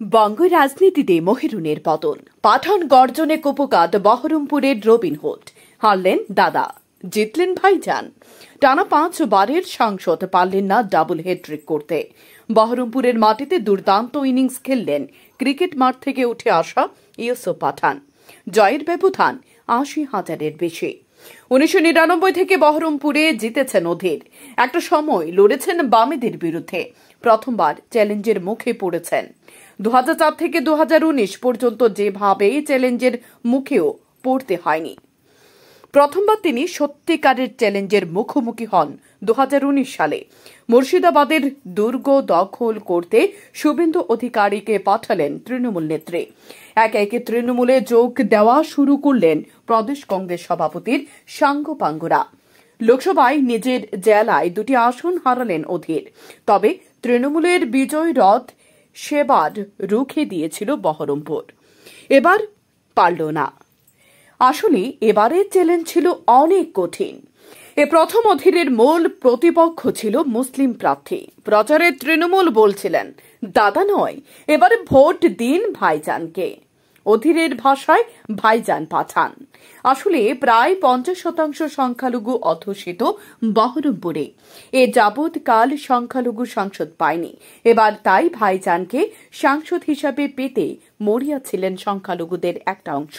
বঙ্গ রাজনীতিতে মহিরুনের পতন, পাঠান গর্জনে কুপকাত বহরমপুরের রবিনহুড, হারলেন দাদা, জিতলেন ভাইজান। টানা 5 বারের সাংসদ পারলেন না ডাবল হ্যাট্রিক করতে। বহরমপুরের মাটিতে দুর্দান্ত ইনিংস খেললেন ক্রিকেট মাঠ থেকে উঠে আসা ইউসুফ পাঠান। জয়ের ব্যবধান 80,000-এর বেশি। 1999 থেকে বহরমপুরে জিতেছেন অধীর। একটা সময় লড়েছেন বামেদের বিরুদ্ধে, প্রথমবার চ্যালেঞ্জের মুখে পড়েছেন। 2004 থেকে 2019 পর্যন্ত যেভাবে চ্যালেঞ্জের মুখেও পড়তে হয়নি। প্রথমবার তিনি সত্যিকারের চ্যালেঞ্জের মুখোমুখি হন 2019 সালে। মুর্শিদাবাদের দুর্গ দখল করতে শুভেন্দু অধিকারীকে পাঠালেন তৃণমূল নেত্রী। একে একে তৃণমূলে যোগ দেওয়া শুরু করলেন প্রদেশ কংগ্রেস সভাপতির সাঙ্গপাঙ্গরা। লোকসভায় নিজের জেলায় 2টি আসন হারালেন অধীর। তবে তৃণমূলের বিজয় রথ সেবার রুখে দিয়েছিল বহরমপুর। এবার পারল না। আসলে এবারের চ্যালেঞ্জ ছিল অনেক কঠিন। এ প্রথম অধীরের মূল প্রতিপক্ষ ছিল মুসলিম প্রার্থী। প্রচারে তৃণমূল বলছিলেন, দাদা নয়, এবারে ভোট দিন ভাইজানকে। অধীরের ভাষায় ভাইজান পাঠান। আসলে প্রায় 50% সংখ্যালঘু অধ্যুষিত বহরমপুরে এ যাবৎকাল সংখ্যালঘু সাংসদ পায়নি। এবার তাই ভাইজানকে সাংসদ হিসাবে পেতে মরিয়া ছিলেন সংখ্যালঘুদের একটা অংশ।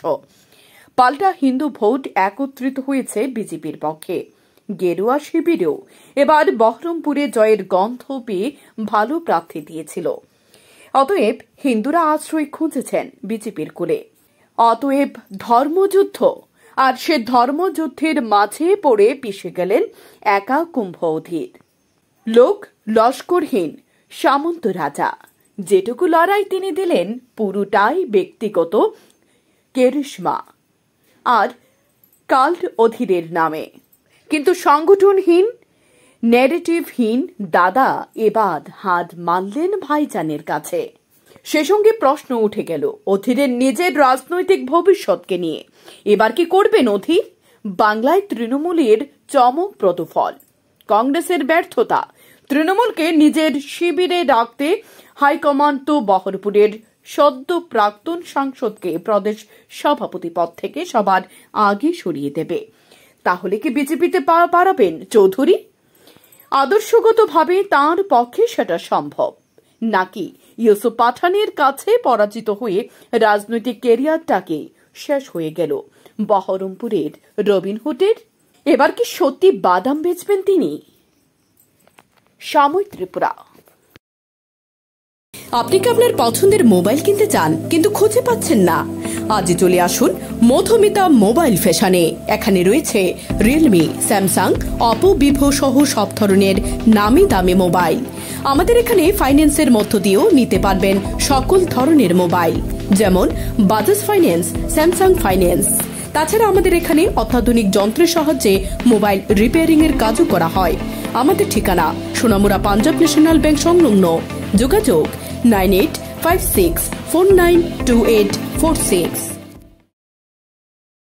পাল্টা হিন্দু ভোট একত্রিত হয়েছে বিজেপির পক্ষে। গেরুয়া শিবিরেও এবার বহরমপুরে জয়ের গন্ধ পেয়ে ভালো প্রার্থী দিয়েছিল। অতএব হিন্দুরা আশ্রয় খুঁজেছেন বিজেপির কুলে। অতএব ধর্মযুদ্ধ, আর সে ধর্মযুদ্ধের মাঝে পড়ে পিষে গেলেন একা কুম্ভ অধীর। লোক লস্করহীন সামন্ত রাজা। যেটুকু লড়াই তিনি দিলেন পুরোটাই ব্যক্তিগত কেরিশমা আর কাল্ট অধীরের নামে। কিন্তু সংগঠনহীন, ন্যারেটিভহীন দাদা এবার হাত মানলেন ভাইজানের কাছে। সে সঙ্গে প্রশ্ন উঠে গেল অধীরের নিজের রাজনৈতিক ভবিষ্যৎকে নিয়ে। এবার কি করবেন অধীর? বাংলায় তৃণমূলের চমকপ্রদ ফল, কংগ্রেসের ব্যর্থতা। তৃণমূলকে নিজের শিবিরে রাখতে হাইকমান্ড তো বহরমপুরের সদ্য প্রাক্তন সাংসদকে প্রদেশ সভাপতি পদ থেকে সবার আগে সরিয়ে দেবে। তাহলে কি বিজেপিতে পা বাড়াবেন চৌধুরী? আদর্শগতভাবে তাঁর পক্ষে সেটা সম্ভব, নাকি ইউসুফ পাঠানের কাছে পরাজিত হয়ে রাজনৈতিক ক্যারিয়ারটাকে শেষ হয়ে গেল বহরমপুরের রবিনহুডের? এবার কি সত্যি বাদাম বেচবেন তিনি? সাময়িক ত্রিপুরা। আপনি কি আপনার পছন্দের মোবাইল কিনতে চান কিন্তু খুঁজে পাচ্ছেন না? আজই চলে আসুন মধুমিতা মোবাইল ফ্যাশনে। এখানে রয়েছে রিয়েলমি, স্যামসাং, অপো, ভিভো সহ সব ধরনের নামি দামি মোবাইল। আমাদের এখানে ফাইন্যান্সের মধ্য দিয়েও নিতে পারবেন সকল ধরনের মোবাইল, যেমন বাজাজ ফাইন্যান্স, স্যামসাং ফাইন্যান্স। তাছাড়া আমাদের এখানে অত্যাধুনিক যন্ত্রের সাহায্যে মোবাইল রিপেয়ারিং এর কাজও করা হয়। আমাদের ঠিকানা সোনামুড়া পাঞ্জাব ন্যাশনাল ব্যাংক সংলগ্ন। যোগাযোগ 9856492846।